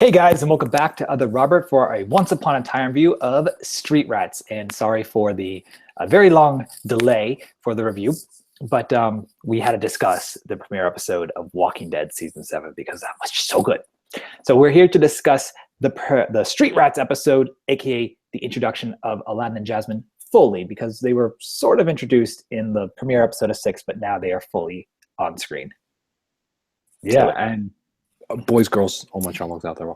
Hey guys, and welcome back to Other Robert for a Once Upon a Time review of Street Rats. And sorry for the very long delay for the review, but we had to discuss the premiere episode of Walking Dead Season 7 because that was just so good. So we're here to discuss the Street Rats episode, aka the introduction of Aladdin and Jasmine fully, because they were sort of introduced in the premiere episode of 6, but now they are fully on screen. Yeah, and boys, girls, all my channels out there.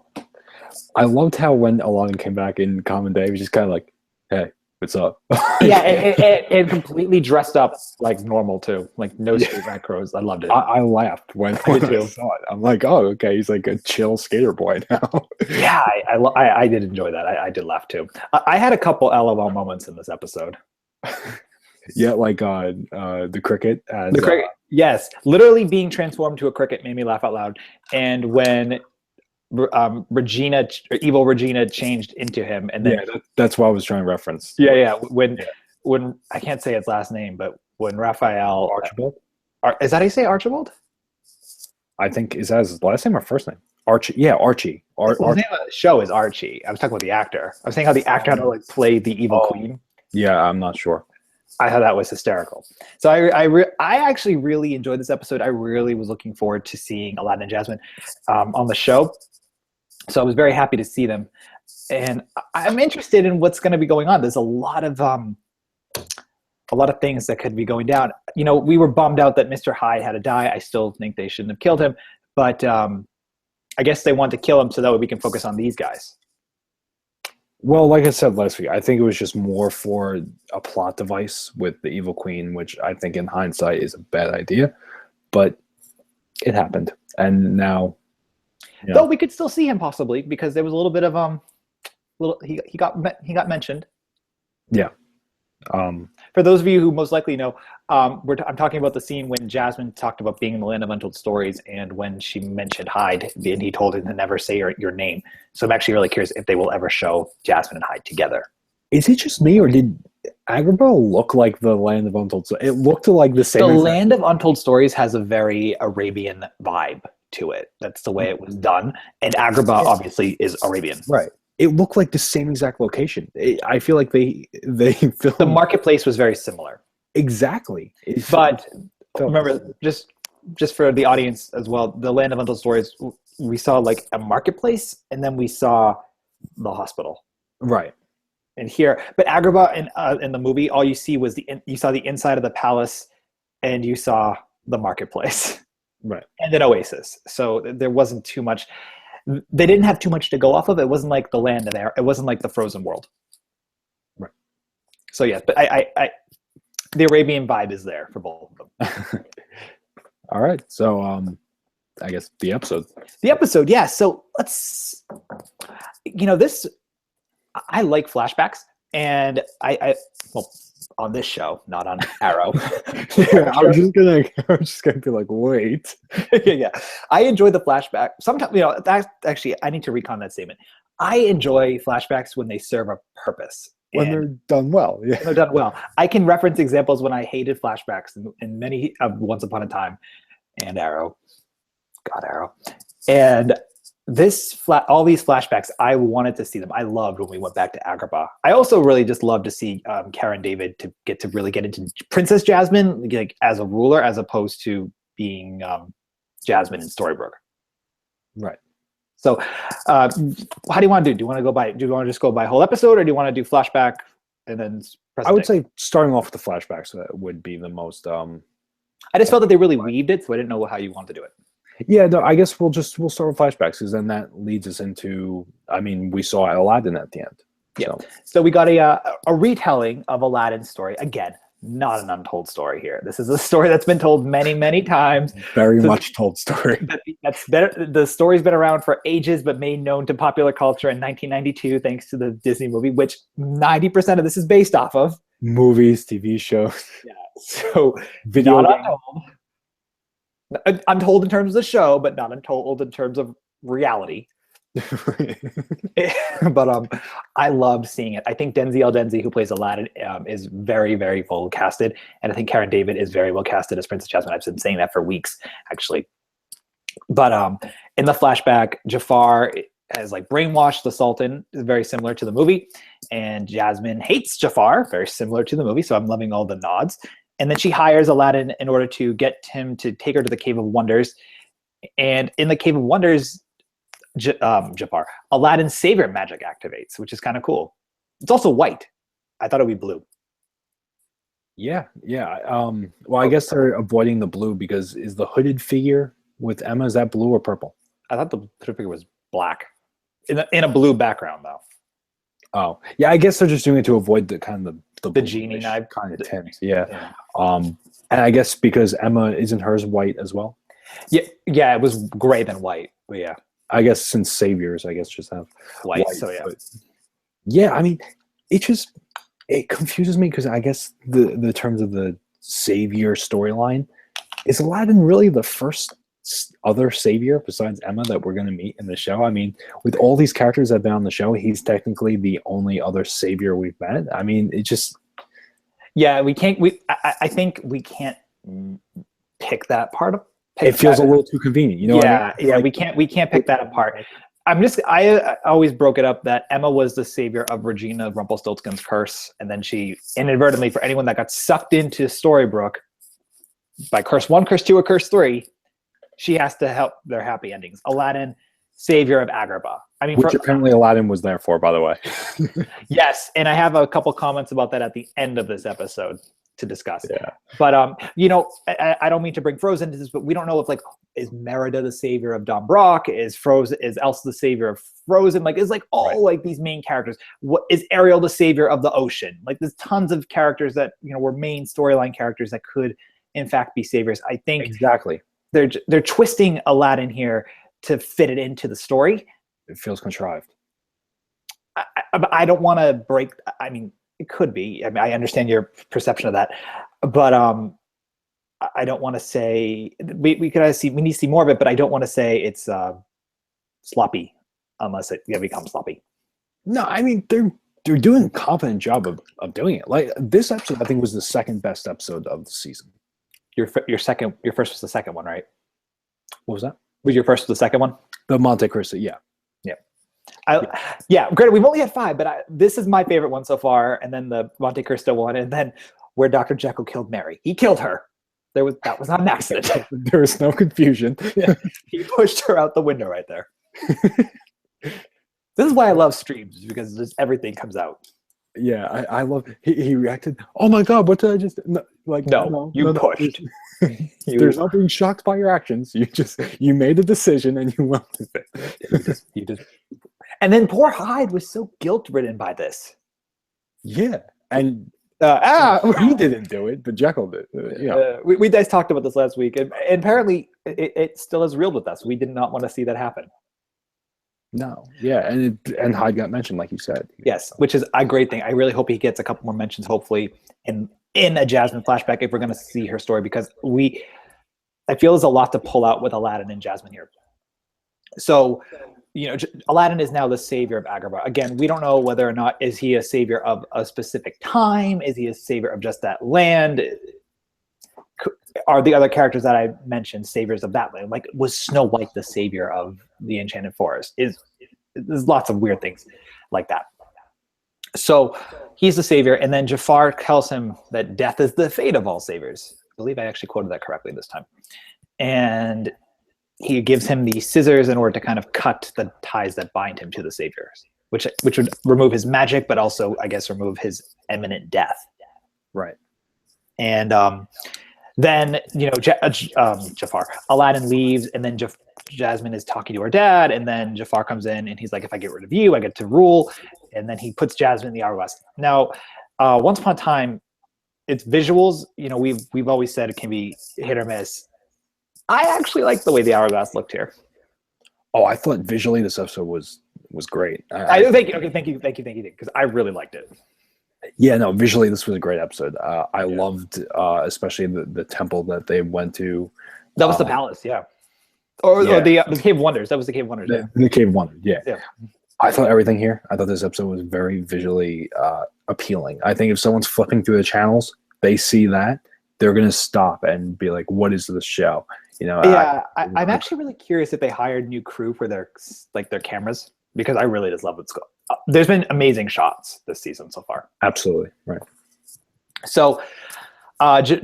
I loved how when Aladdin came back in Common Day, he was just kind of like, "Hey, what's up?" Yeah, and completely dressed up like normal too, like no street rat crows. I loved it. I laughed when I saw it. I'm like, "Oh, okay, he's like a chill skater boy now." Yeah, I did enjoy that. I did laugh too. I had a couple LOL moments in this episode. Yeah, like the cricket. As, the cricket, yes, literally being transformed to a cricket made me laugh out loud. And when evil Regina changed into him, and then that's what I was trying to reference. Yeah. When I can't say his last name, but when Raphael Archibald, is that how you say Archibald? I think is that his last name or first name? Archie. Yeah, Archie. The name of the show is Archie. I was talking about the actor. I was saying how the actor had to like play the evil queen. Yeah, I'm not sure. I thought that was hysterical. So I actually really enjoyed this episode. I really was looking forward to seeing Aladdin and Jasmine on the show. So I was very happy to see them. And I'm interested in what's going to be going on. There's a lot of things that could be going down. You know, we were bummed out that Mr. Hyde had to die. I still think they shouldn't have killed him. But I guess they want to kill him so that way we can focus on these guys. Well, like I said last week, I think it was just more for a plot device with the Evil Queen, which I think in hindsight is a bad idea, but it happened. And now, though we could still see him possibly because there was a little bit of he got mentioned. Yeah. For those of you who most likely know, I'm talking about the scene when Jasmine talked about being in the land of untold stories, and when she mentioned Hyde, and he told her to never say your name. So I'm actually really curious if they will ever show Jasmine and Hyde together. Is it just me, or did Agrabah look like the land of untold stories? It looked like the same. The land of untold stories has a very Arabian vibe to it. That's the way it was done, and Agrabah obviously is Arabian. Right. It looked like the same exact location. I feel like they filmed. The marketplace was very similar. Exactly. But remember, just for the audience as well, the land of untold stories, we saw like a marketplace, and then we saw the hospital. Right. And here, but Agrabah in the movie, all you see was you saw the inside of the palace, and you saw the marketplace. Right. And then Oasis. So there wasn't too much. They didn't have too much to go off of. It wasn't like the land of there. It wasn't like the frozen world. Right. So yes, but I the Arabian vibe is there for both of them. All right. So I guess the episode. The episode, yeah. So let's, this, I like flashbacks, and well, on this show, not on Arrow. Yeah, I was just gonna be like, wait. Yeah, I enjoy the flashback. Sometimes, actually, I need to recon that statement. I enjoy flashbacks when they serve a purpose. When they're done well. Yeah. When they're done well. I can reference examples when I hated flashbacks in many of Once Upon a Time and Arrow. God, Arrow. And all these flashbacks, I wanted to see them. I loved when we went back to Agrabah. I also really just loved to see Karen David to really get into Princess Jasmine, like as a ruler, as opposed to being Jasmine in Storybrooke. Right. So, how do you want to do? Do you want to just go by whole episode, or do you want to do flashback and then? I would say starting off with the flashbacks would be the most. I just felt that they really weaved it, so I didn't know how you wanted to do it. Yeah, no, I guess we'll start with flashbacks, because then that leads us into. I mean, we saw Aladdin at the end. Yeah. So we got a retelling of Aladdin's story again. Not an untold story here. This is a story that's been told many, many times. Very much told story. That's better. The story's been around for ages, but made known to popular culture in 1992, thanks to the Disney movie, which 90% of this is based off of. Movies, TV shows. Yeah. So Video not games. untold. Untold in terms of the show, but not untold in terms of reality. But I loved seeing it. I think Denzi, who plays Aladdin, is very, very well casted, and I think Karen David is very well casted as Princess Jasmine. I've been saying that for weeks, actually. But in the flashback, Jafar has like brainwashed the Sultan, very similar to the movie, and Jasmine hates Jafar, very similar to the movie. So I'm loving all the nods. And then she hires Aladdin in order to get him to take her to the Cave of Wonders. And in the Cave of Wonders, Jafar, Aladdin's savior magic activates, which is kind of cool. It's also white. I thought it would be blue. Yeah. Well, I guess they're avoiding the blue because is the hooded figure with Emma, is that blue or purple? I thought the hooded figure was black in a blue background, though. Oh, yeah. I guess they're just doing it to avoid the kind of the genie knife kind of tint. Yeah. And I guess because Emma isn't hers white as well. Yeah. It was gray than white, but yeah. I guess since saviors, I guess just have white. So yeah. Yeah, I mean, it confuses me because I guess the terms of the savior storyline, is Aladdin really the first other savior besides Emma that we're going to meet in the show? I mean, with all these characters that have been on the show, he's technically the only other savior we've met. I mean, it just... Yeah, we can't... I think we can't pick that part up. It feels a little too convenient, you know what I mean? Yeah, we can't pick that apart. I always broke it up that Emma was the savior of Regina Rumpelstiltskin's curse, and then she inadvertently, for anyone that got sucked into Storybrooke by curse 1, curse 2, or curse 3, she has to help their happy endings. Aladdin, savior of Agrabah. I mean, which apparently Aladdin was there for, by the way. Yes, and I have a couple comments about that at the end of this episode to discuss. Yeah. But you know, I don't mean to bring Frozen into this, but we don't know if like, is Merida the savior of Don Brock? Is Elsa the savior of Frozen? Like, is like all like these main characters. What is Ariel the savior of the ocean? Like, there's tons of characters that, you know, were main storyline characters that could in fact be saviors. I think exactly they're twisting Aladdin here to fit it into the story. It feels contrived. I don't want to break. I mean, it could be. I mean, I understand your perception of that, but I don't want to say we need to see more of it. But I don't want to say it's sloppy unless it becomes sloppy. No, I mean they're doing a competent job of doing it. Like this episode, I think was the second best episode of the season. Your first was the second one, right? What was that? Was your first the second one? The Monte Cristo, yeah. Yeah, granted, we've only had 5, but this is my favorite one so far. And then the Monte Cristo one, and then where Dr. Jekyll killed Mary. He killed her. That was not an accident. There was no confusion. Yeah, he pushed her out the window right there. This is why I love streams, because just everything comes out. Yeah, I love. He reacted. Oh my God! What did I just like? No, you pushed. There's not being shocked by your actions. You made a decision and you went with it. You just. And then poor Hyde was so guilt-ridden by this. Yeah, and he didn't do it, but Jekyll did. We guys talked about this last week, and apparently it still is real with us. We did not want to see that happen. No, yeah, and Hyde got mentioned, like you said. Yes, which is a great thing. I really hope he gets a couple more mentions, hopefully, in a Jasmine flashback if we're going to see her story, because I feel there's a lot to pull out with Aladdin and Jasmine here. So, you know, Aladdin is now the savior of Agrabah. Again, we don't know whether or not is he a savior of a specific time. Is he a savior of just that land? Are the other characters that I mentioned saviors of that land? Like, was Snow White the savior of the Enchanted Forest? There's lots of weird things like that. So he's the savior, and then Jafar tells him that death is the fate of all saviors. I believe I actually quoted that correctly this time. And he gives him the scissors in order to kind of cut the ties that bind him to the saviors, which would remove his magic, but also, I guess, remove his imminent death. Right. And then, you know, Jafar, Aladdin leaves, and then Jasmine is talking to her dad, and then Jafar comes in, and he's like, if I get rid of you, I get to rule. And then he puts Jasmine in the hourglass. Now, once upon a time, it's visuals. You know, we've always said it can be hit or miss. I actually like the way the hourglass looked here. Oh, I thought visually this episode was great. Thank you. Okay, thank you, because I really liked it. Yeah, no, visually this was a great episode. I loved, especially the temple that they went to. That was the palace, yeah. Or the Cave of Wonders. That was the Cave of Wonders. The Cave of Wonders, yeah. Yeah. I thought everything here. I thought this episode was very visually appealing. I think if someone's flipping through the channels, they see that, they're gonna stop and be like, "What is this show?" You know. Yeah, I'm actually really curious if they hired new crew for their cameras. because I really just love what's going. There's been amazing shots this season so far. Absolutely right. So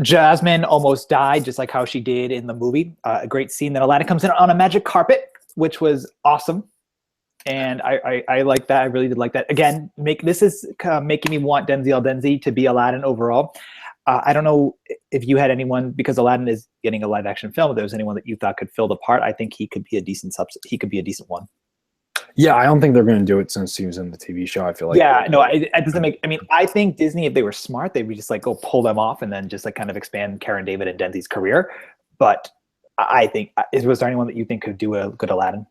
Jasmine almost died, just like how she did in the movie. A great scene. Then Aladdin comes in on a magic carpet, which was awesome. And I like that. I really did like that. Again, this is making me want Denzel Denzi to be Aladdin overall. I don't know if you had anyone, because Aladdin is getting a live action film, if there was anyone that you thought could fill the part. I think he could be a decent he could be a decent one. Yeah, I don't think they're going to do it since he was in the TV show. I feel like it doesn't make. I mean, I think Disney, if they were smart, they would just like go pull them off and then just like kind of expand Karen David and Denzi's career. But I think, was there anyone that you think could do a good Aladdin?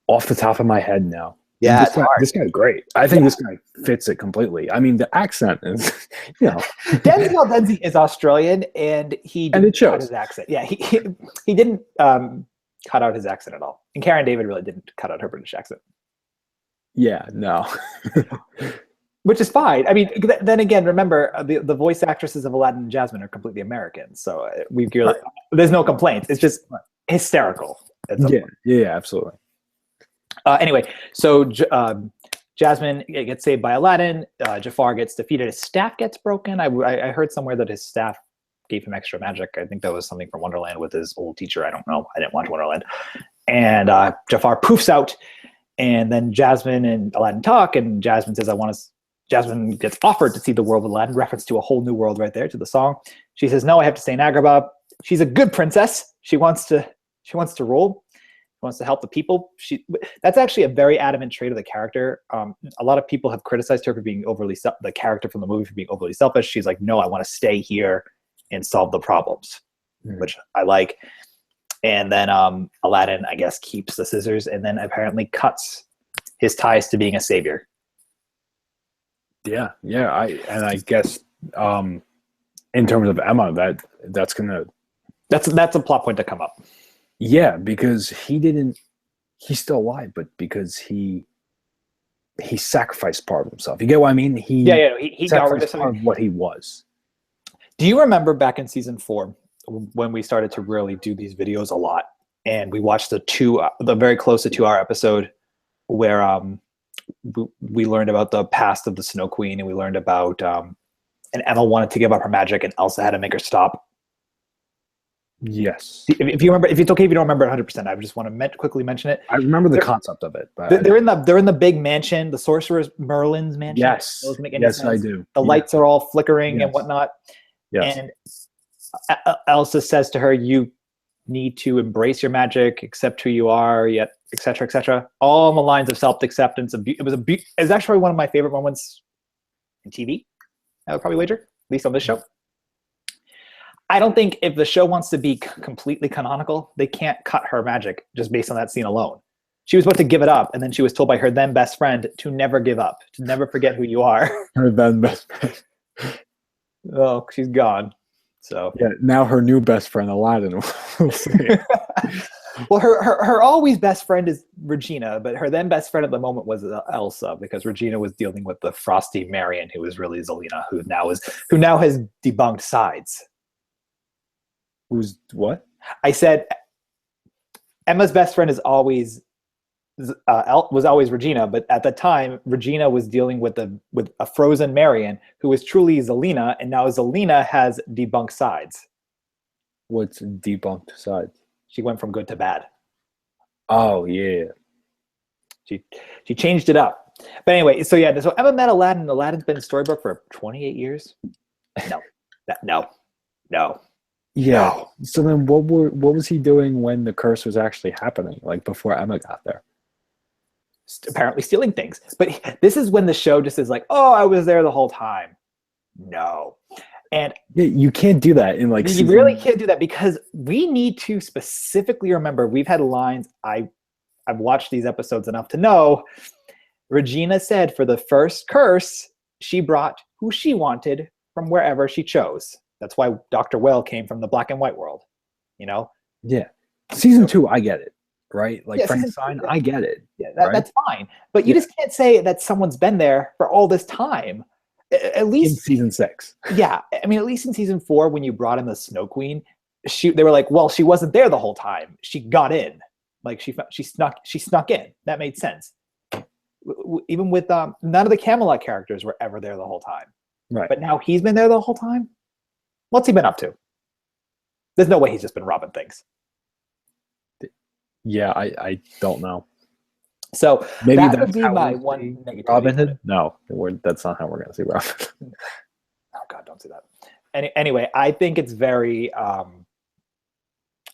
Off the top of my head, no. Yeah, this guy's great. I think this guy fits it completely. I mean, the accent is, Denzel Denzi is Australian, and he didn't cut his accent. Yeah, he didn't cut out his accent at all. And Karen David really didn't cut out her British accent. Yeah, no. Which is fine. I mean, then again, remember, the voice actresses of Aladdin and Jasmine are completely American. So there's no complaints. It's just hysterical. Yeah, absolutely. Anyway, so Jasmine gets saved by Aladdin. Jafar gets defeated. His staff gets broken. I heard somewhere that his staff gave him extra magic. I think that was something from Wonderland with his old teacher. I don't know. I didn't watch Wonderland. And Jafar poofs out. And then Jasmine and Aladdin talk. And Jasmine says, Jasmine gets offered to see the world with Aladdin, reference to a whole new world right there to the song. She says, no, I have to stay in Agrabah. She's a good princess. She wants to rule. Wants to help the people. That's actually a very adamant trait of the character. A lot of people have criticized her for being the character from the movie for being overly selfish. She's like, no, I want to stay here and solve the problems, which I like. And then Aladdin, I guess, keeps the scissors and then apparently cuts his ties to being a savior. Yeah. I guess in terms of Emma, that's a plot point to come up. Yeah, because he's still alive, but because he sacrificed part of himself. You get what I mean? He got rid of part of what he was. Do you remember back in season 4 when we started to really do these videos a lot, and we watched the very close to 2-hour episode where we learned about the past of the Snow Queen, and we learned about and Emma wanted to give up her magic, and Elsa had to make her stop. Yes. If you remember, if it's okay if you don't remember it 100%, I just want to quickly mention it. I remember the concept of it. But they're in the big mansion, the sorcerer's Merlin's mansion. Yes. Yes, I do. The lights are all flickering and whatnot. Yes. And Elsa says to her, "You need to embrace your magic, accept who you are, yet etc. etc." All on the lines of self-acceptance. It was actually one of my favorite moments in TV. I would probably wager, at least on this show. I don't think if the show wants to be completely canonical, they can't cut her magic just based on that scene alone. She was about to give it up, and then she was told by her then best friend to never give up, to never forget who you are. Her then best friend. Oh, she's gone. So yeah, now her new best friend, Aladdin. We'll see. Well, her always best friend is Regina, but her then best friend at the moment was Elsa, because Regina was dealing with the frosty Marion, who was really Zelena, who now has debunked sides. Who's what? I said Emma's best friend is always was always Regina, but at the time Regina was dealing with a frozen Marion who was truly Zelena, and now Zelena has debunked sides. What's debunked sides? She went from good to bad. Oh yeah. She changed it up. But anyway, so yeah, so Emma met Aladdin. Aladdin's been in Storybrooke for 28 years. No. Yeah. No. So then what was he doing when the curse was actually happening, like before Emma got there? Apparently stealing things. But this is when the show just is like, oh, I was there the whole time. No. And yeah, you can't do that in you really can't do that, because we need to specifically remember, we've had lines, I've watched these episodes enough to know, Regina said for the first curse, she brought who she wanted from wherever she chose. That's why Dr. Will came from the black and white world, you know? Yeah. Season 2, I get it, right? Like Frankenstein, I get it. Yeah, that's fine. But you just can't say that someone's been there for all this time. At least in season 6. Yeah. I mean, at least in season 4, when you brought in the Snow Queen, they were like, well, she wasn't there the whole time. She got in. Like she snuck in. That made sense. even with none of the Camelot characters were ever there the whole time. Right. But now he's been there the whole time. What's he been up to? There's no way he's just been robbing things. Yeah, I don't know. So Maybe that would that's be how my we one see negativity. Robin Hood? No, that's not how we're going to see Robin Hood. Oh God, don't say that. Anyway, I think it's very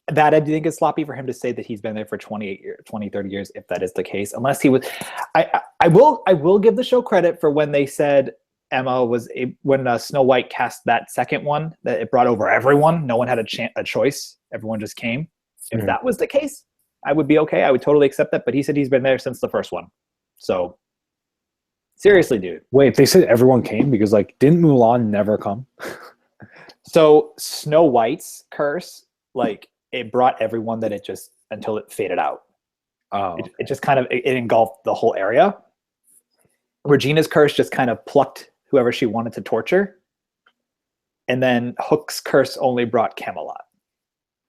that I think is sloppy for him to say that he's been there for 28 years, 20, 30 years, if that is the case. Unless he was, I will give the show credit for when they said Emma was when Snow White cast that second one, that it brought over everyone. No one had a choice. Everyone just came. If that was the case, I would be okay. I would totally accept that. But he said he's been there since the first one. So seriously, dude. Wait, they said everyone came because like didn't Mulan never come? So Snow White's curse, like it brought everyone that it just until it faded out. Oh, It just kind of it engulfed the whole area. Regina's curse just kind of plucked whoever she wanted to torture. And then Hook's curse only brought Camelot.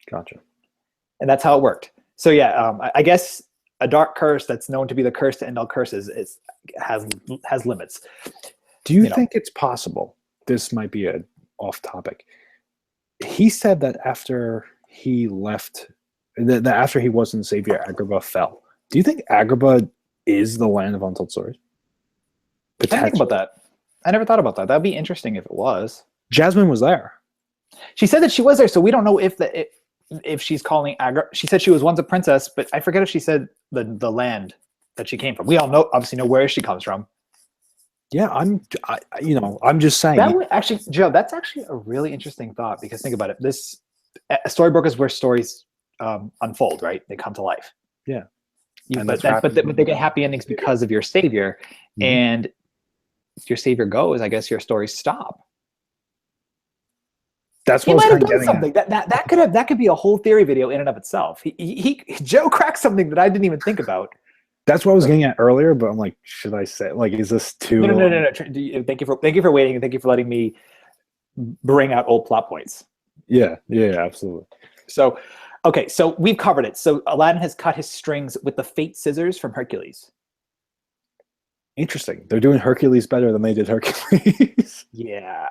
gotcha. And that's how it worked. So yeah, I guess a dark curse that's known to be the curse to end all curses has limits. Do you think it's possible? This might be a off topic. He said that after he left, that after he wasn't Savior, Agrabah fell. Do you think Agrabah is the land of untold stories? I didn't think about that. I never thought about that. That'd be interesting if it was. Jasmine was there. She said that she was there, so we don't know if she's calling she said she was once a princess, but I forget if she said the land that she came from. We all obviously know where she comes from. Yeah, I'm just saying. That would actually, Joe, that's actually a really interesting thought, because think about it. This Storybrooke is where stories unfold, right? They come to life. Yeah. But they get happy endings because of your savior. Mm-hmm. And if your savior goes, I guess your stories stop. That's what he might have done something. That could be a whole theory video in and of itself. Joe cracked something that I didn't even think about. That's what I was getting at earlier, but I'm like, should I say, like, is this too? No. Thank you for waiting, and thank you for letting me bring out old plot points. Yeah, absolutely. So, okay, so we've covered it. So Aladdin has cut his strings with the fate scissors from Hercules. Interesting. They're doing Hercules better than they did Hercules. Yeah.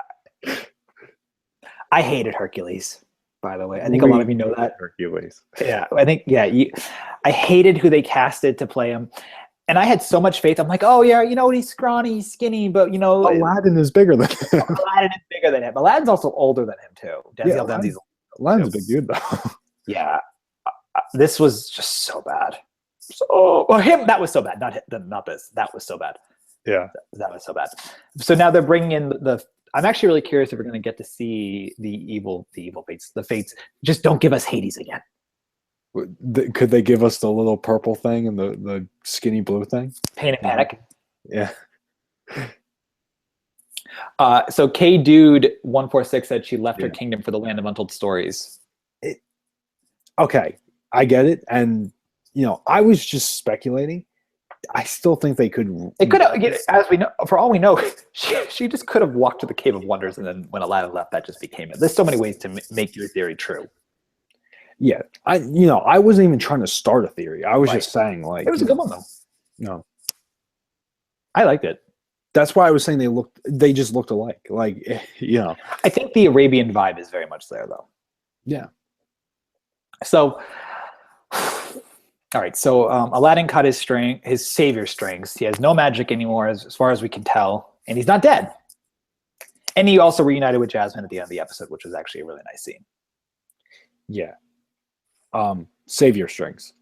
I hated Hercules, by the way. I think a lot of you know that. Hercules. Yeah, I think, I hated who they casted to play him. And I had so much faith. I'm like, oh, yeah, he's scrawny, he's skinny, but, Aladdin is bigger than him. Aladdin is bigger than him. Aladdin's also older than him, too. Aladdin's a big dude, though. Yeah. This was just so bad. That was so bad. Not this. That was so bad. Yeah. That was so bad. So now they're bringing in I'm actually really curious if we're going to get to see the evil fates. The fates. Just don't give us Hades again. Could they give us the little purple thing and the skinny blue thing? Pain and Panic. Yeah. So K Dude 146 said she left her kingdom for the land of untold stories. Okay, I get it, and I was just speculating. I still think they could. It could have, as we know, for all we know, she just could have walked to the Cave of Wonders, and then when Aladdin left, that just became it. There's so many ways to make your theory true. Yeah, I wasn't even trying to start a theory. I was just saying, like, it was a good one though. No, I liked it. That's why I was saying they just looked alike. Like, I think the Arabian vibe is very much there, though. Yeah. So. All right, so Aladdin cut his savior strings. He has no magic anymore, as far as we can tell, and he's not dead. And he also reunited with Jasmine at the end of the episode, which was actually a really nice scene. Yeah. Savior strings.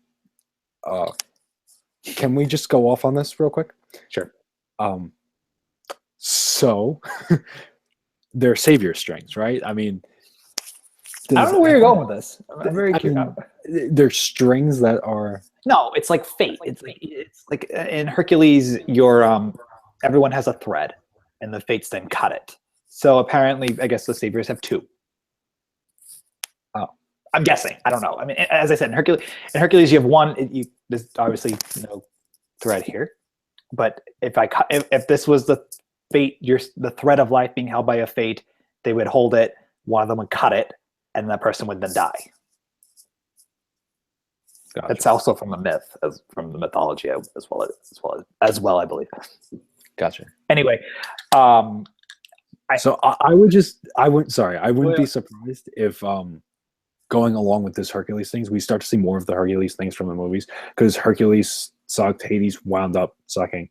Can we just go off on this real quick? Sure. So they're savior strings, right? I mean, I don't know where you're going with this. I'm very curious. They're strings that are. No, it's like fate. It's like in Hercules, everyone has a thread, and the fates then cut it. So apparently, I guess the saviors have two. Oh, I'm guessing. I don't know. I mean, as I said, in Hercules, you have one. There's obviously no thread here, but if this was the fate, the thread of life being held by a fate, they would hold it. One of them would cut it, and that person would then die. Gotcha. It's also from the myth, as from the mythology as well, I believe. Gotcha. Anyway, so I wouldn't be surprised if going along with this Hercules things, we start to see more of the Hercules things from the movies, because Hercules sucked, Hades wound up sucking.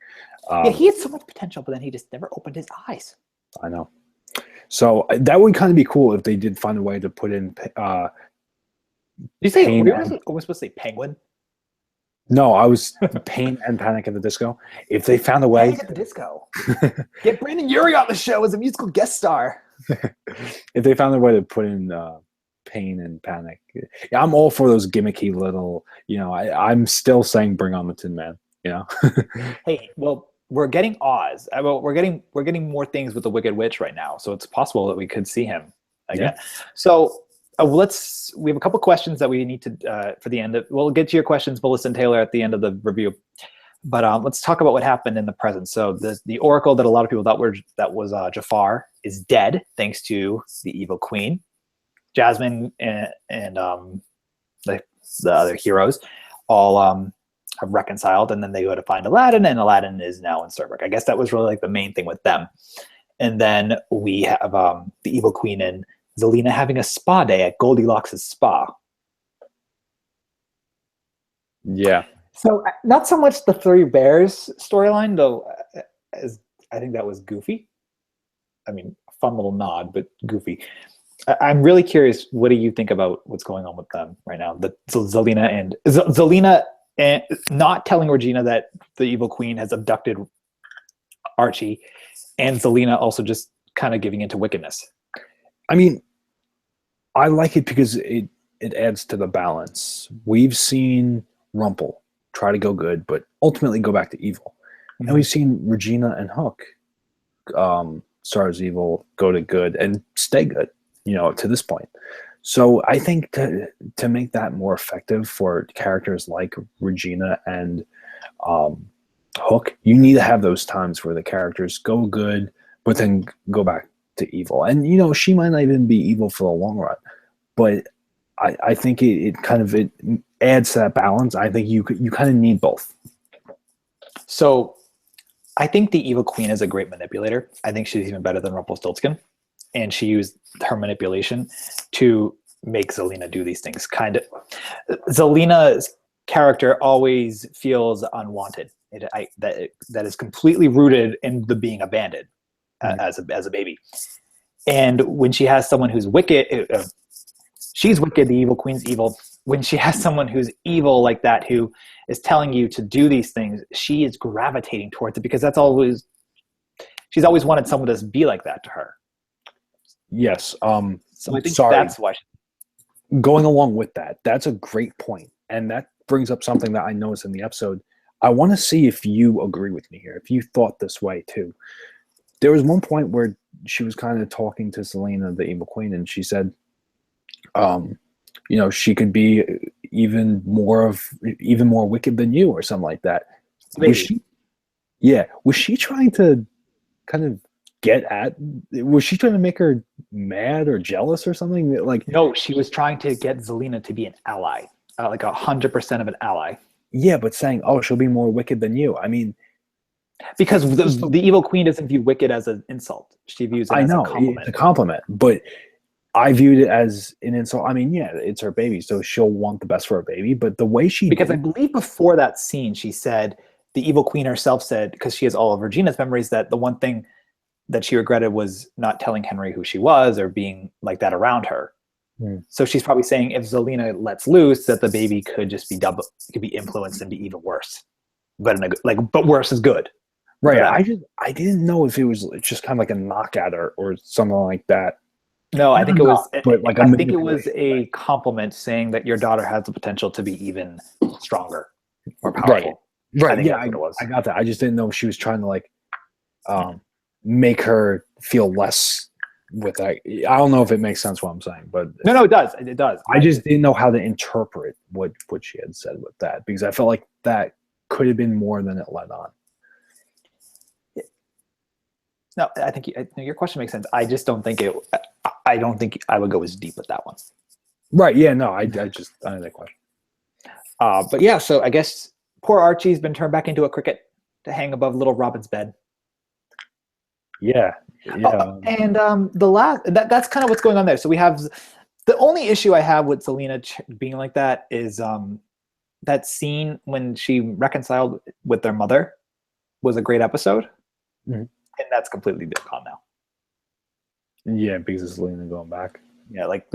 yeah, he had so much potential, but then he just never opened his eyes. I know. So that would kind of be cool if they did find a way to put in. Did you say Pain we and- were supposed to say penguin? No, I was Pain and Panic at the Disco. If they found a way, Panic at the Disco. Get Brandon Urie on the show as a musical guest star. if they found a way to put in Pain and Panic, yeah, I'm all for those gimmicky little. I'm still saying bring on the Tin Man. Hey, well, we're getting Oz. We're getting more things with the Wicked Witch right now, so it's possible that we could see him again. Yeah. So we have a couple questions that we need to for the end of. We'll get to your questions, Melissa and Taylor, at the end of the review. But let's talk about what happened in the present. So the oracle that a lot of people thought was Jafar is dead, thanks to the Evil Queen. Jasmine and the other heroes all have reconciled, and then they go to find Aladdin, and Aladdin is now in Storybrooke. I guess that was really like the main thing with them. And then we have the Evil Queen and Zelena having a spa day at Goldilocks' spa. Yeah. So not so much the Three Bears storyline, though, as I think that was goofy. I mean, fun little nod, but goofy. I'm really curious. What do you think about what's going on with them right now? Zelena and not telling Regina that the Evil Queen has abducted Archie, and Zelena also just kind of giving into wickedness. I mean, I like it because it adds to the balance. We've seen Rumple try to go good, but ultimately go back to evil. Mm-hmm. And we've seen Regina and Hook start as evil, go to good, and stay good, to this point. So I think to make that more effective for characters like Regina and Hook, you need to have those times where the characters go good, but then go back to evil. And, she might not even be evil for the long run, but I think it adds to that balance. I think you kind of need both. So I think the Evil Queen is a great manipulator. I think she's even better than Rumpelstiltskin. And she used her manipulation to make Zelena do these things. Zelena's character always feels unwanted. That is completely rooted in the being abandoned as a baby. And when she has someone who's wicked, she's wicked, the Evil Queen's evil. When she has someone who's evil like that, who is telling you to do these things, she is gravitating towards it, because she's always wanted someone to be like that to her. Yes. So I think that's why. Going along with that, that's a great point. And that brings up something that I noticed in the episode. I want to see if you agree with me here, if you thought this way too. There was one point where she was kind of talking to Zelena, the Evil Queen, and she said, she could be even more wicked than you, or something like that. Was she trying to kind of was she trying to make her mad or jealous or something? No, she was trying to get Zelena to be an ally, like 100% of an ally. Yeah, but saying, "Oh, she'll be more wicked than you." I mean, because the Evil Queen doesn't view wicked as an insult; she views it as a compliment. It's a compliment, but I viewed it as an insult. I mean, yeah, it's her baby, so she'll want the best for her baby. But the way I believe before that scene, she said, the Evil Queen herself said, because she has all of Regina's memories, that the one thing that she regretted was not telling Henry who she was, or being like that around her. So she's probably saying, if Zelena lets loose, that the baby could just be could be influenced and be even worse. But but worse is good. Right. I didn't know if it was just kind of like a knock at her or something like that. No, I think it was. But like I think it was a compliment, saying that your daughter has the potential to be even stronger, more powerful. Right. I got that. I just didn't know if she was trying to make her feel less with that. I don't know if it makes sense what I'm saying, but no, it does. It does. I just didn't know how to interpret what she had said with that, because I felt like that could have been more than it let on. No, I think your question makes sense. I just don't think I don't think I would go as deep with that one. Right. Yeah. No. I had that question. But yeah, so I guess poor Archie's been turned back into a cricket to hang above little Robin's bed. Yeah. And that's kind of what's going on there. So we have the only issue I have with Zelena being like that is that scene when she reconciled with their mother was a great episode, and that's completely gone now. Yeah, because it's Zelena going back. Yeah, like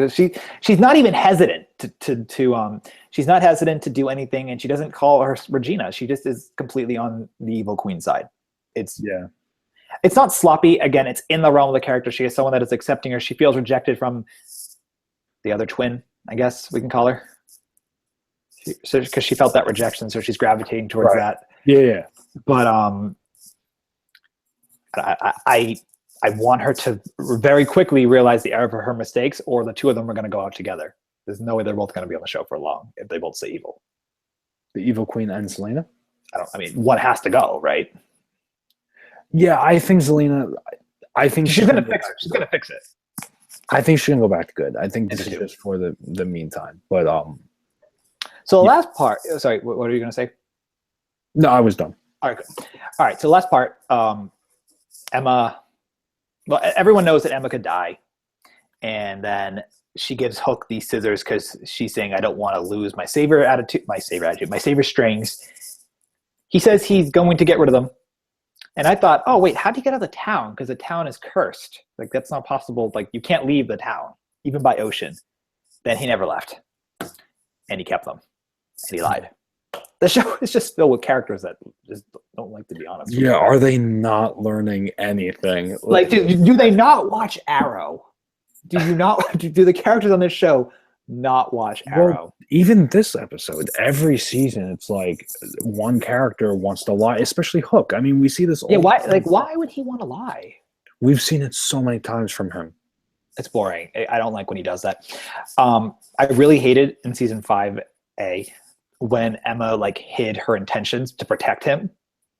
she's not even hesitant to she's not hesitant to do anything, and she doesn't call her Regina. She just is completely on the Evil Queen side. It's not sloppy. Again, it's in the realm of the character. She is someone that is accepting her. She feels rejected from the other twin, I guess we can call her. Because she felt that rejection, so she's gravitating towards that. Yeah. But I want her to very quickly realize the error of her mistakes, or the two of them are going to go out together. There's no way they're both going to be on the show for long if they both stay evil. The Evil Queen and Zelena? I mean, one has to go, right? Yeah, I think Zelena. I think she's going to fix it. She's going to fix it. I think she's going to go back to good. I think this is just for the meantime. But So the last part. Sorry, what are you going to say? No, I was done. All right, good. All right. So last part. Emma. Well, everyone knows that Emma could die, and then she gives Hook these scissors because she's saying, "I don't want to lose my savior strings." He says he's going to get rid of them, and I thought, "Oh wait, how do you get out of the town? Because the town is cursed. Like that's not possible. Like you can't leave the town, even by ocean." Then he never left, and he kept them, and he lied. The show is just filled with characters that just don't like to be honest. Yeah, are they not learning anything? Like, do they not watch Arrow? Do the characters on this show not watch Arrow? Well, even this episode, every season, it's like one character wants to lie, especially Hook. I mean, we see this. Yeah, why would he want to lie? We've seen it so many times from him. It's boring. I don't like when he does that. I really hated in season 5A when Emma hid her intentions to protect him.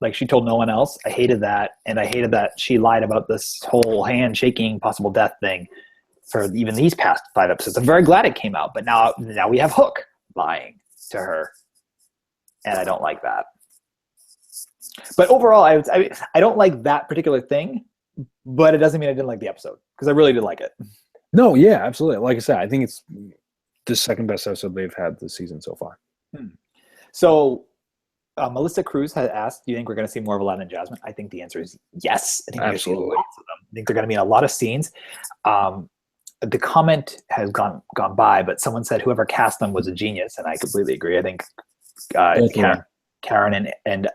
Like she told no one else. I hated that. And I hated that she lied about this whole handshaking possible death thing for even these past 5 episodes. I'm very glad it came out, but now we have Hook lying to her. And I don't like that. But overall, I don't like that particular thing, but it doesn't mean I didn't like the episode because I really did like it. No, yeah, absolutely. Like I said, I think it's the second best episode they've had this season so far. So Melissa Cruz has asked, do you think we're going to see more of Aladdin and Jasmine? I think the answer is yes. I think we're going to see lots of them. I think they're going to be in a lot of scenes. The comment has gone by, but someone said whoever cast them was a genius, and I completely agree. I think Karen and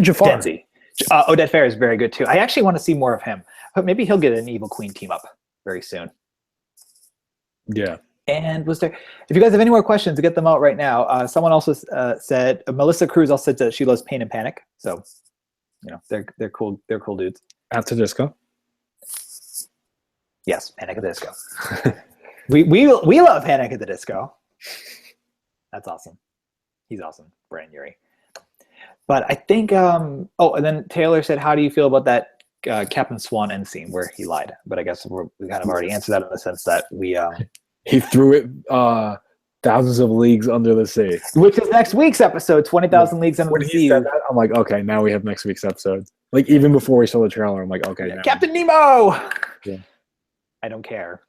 Jafar. Denzi. Odette Fair is very good too. I actually want to see more of him. But maybe he'll get an Evil Queen team up very soon. Yeah. And if you guys have any more questions, to get them out right now. Someone also said, Melissa Cruz also said that she loves Pain and Panic. So, they're cool. They're cool dudes. After Disco. Yes, Panic at the Disco. we love Panic at the Disco. That's awesome. He's awesome, Brian Urie. But I think, and then Taylor said, how do you feel about that Captain Swan end scene where he lied? But I guess we kind of already answered that in the sense that we... he threw it thousands of leagues under the sea. Which is next week's episode, 20,000 Leagues Under the Sea. Said that, I'm like, okay, now we have next week's episode. Like, even before we saw the trailer, I'm like, okay. Captain Nemo! Yeah. I don't care.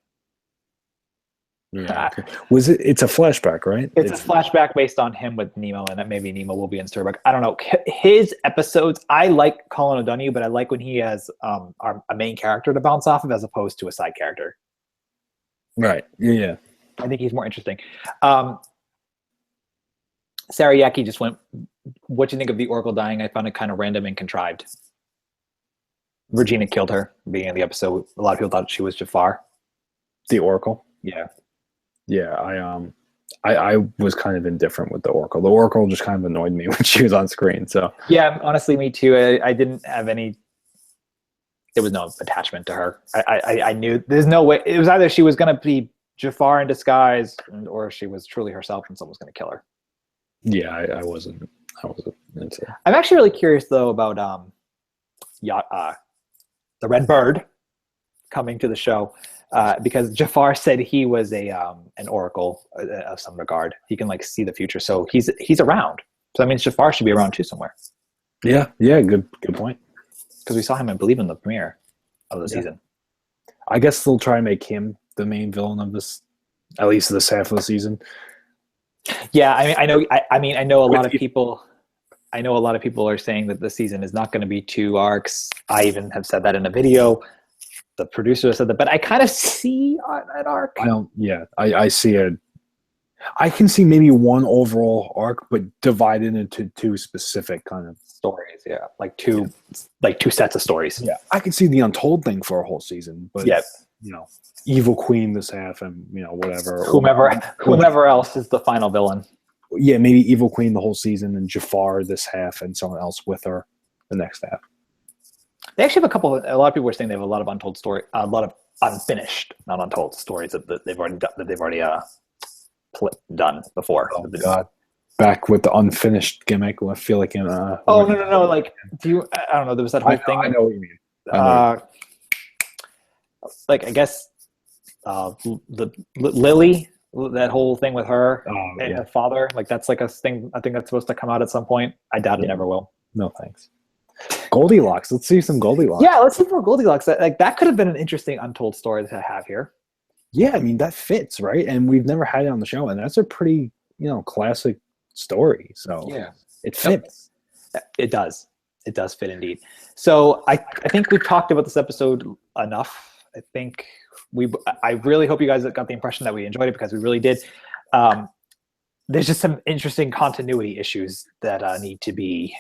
Yeah, okay. It's a flashback, right? It's a flashback based on him with Nemo, and that maybe Nemo will be in Storybrooke. I don't know. His episodes, I like Colin O'Donoghue, but I like when he has a main character to bounce off of as opposed to a side character. Right. Yeah. I think he's more interesting. Sarah Yaki just went, what do you think of the Oracle dying? I found it kind of random and contrived. Regina killed her at the beginning of the episode. A lot of people thought she was Jafar. The Oracle? Yeah. Yeah, I was kind of indifferent with the Oracle. The Oracle just kind of annoyed me when she was on screen. So yeah, honestly, me too. I didn't have any. There was no attachment to her. I knew there's no way. It was either she was going to be Jafar in disguise, or she was truly herself, and someone was going to kill her. Yeah, I wasn't into it. I'm actually really curious though about the Red Bird coming to the show. because Jafar said he was an oracle of some regard. He can like see the future, so he's around. So that means Jafar should be around too somewhere. Yeah, good point. Because we saw him, I believe, in the premiere of the season. I guess they'll try and make him the main villain of this, at least this half of the season. Yeah, I know a lot of people. I know a lot of people are saying that the season is not going to be 2 arcs. I even have said that in a video. The producer said that, but I kind of see an arc. I see it. I can see maybe one overall arc, but divided into 2 specific kind of stories. Yeah, like two sets of stories. Yeah, I can see the Untold thing for a whole season, but Evil Queen this half, and whatever. Whomever else is the final villain. Yeah, maybe Evil Queen the whole season, and Jafar this half, and someone else with her the next half. They actually have a lot of people are saying they have a lot of untold story, a lot of unfinished, not untold stories that they've already done before. Oh God, back with the unfinished gimmick. I feel like no. Like, I don't know. There was that whole thing. I know what you mean. Like I guess the Lily. That whole thing with her and her father, like that's like a thing. I think that's supposed to come out at some point. I doubt it never will. No thanks. Goldilocks. Let's see some Goldilocks. Yeah, let's see more Goldilocks. That could have been an interesting untold story to have here. Yeah, I mean that fits, right? And we've never had it on the show, and that's a pretty classic story. So yeah, it fits. It does. It does fit indeed. So I think we've talked about this episode enough. I think I really hope you guys got the impression that we enjoyed it, because we really did. There's just some interesting continuity issues that need to be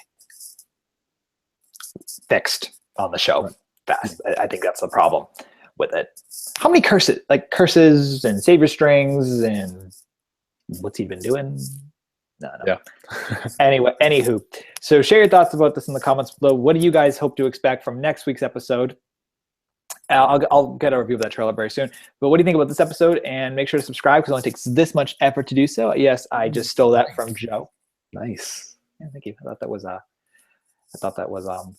fixed on the show fast. I think that's the problem with it. How many curses and savior strings, and what's he been doing? No. Yeah. Anyway, anywho, so share your thoughts about this in the comments below. What do you guys hope to expect from next week's episode? I'll get a review of that trailer very soon. But what do you think about this episode? And make sure to subscribe, because it only takes this much effort to do so. Yes, I just stole that from Joe. Nice. Yeah, thank you. I thought that was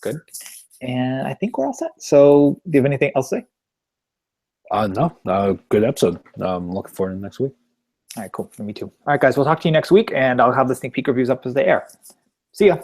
good. And I think we're all set. So, do you have anything else to say? No. Good episode. Looking forward to next week. All right, cool. Me too. All right, guys. We'll talk to you next week, and I'll have the sneak peek reviews up as they air. See ya.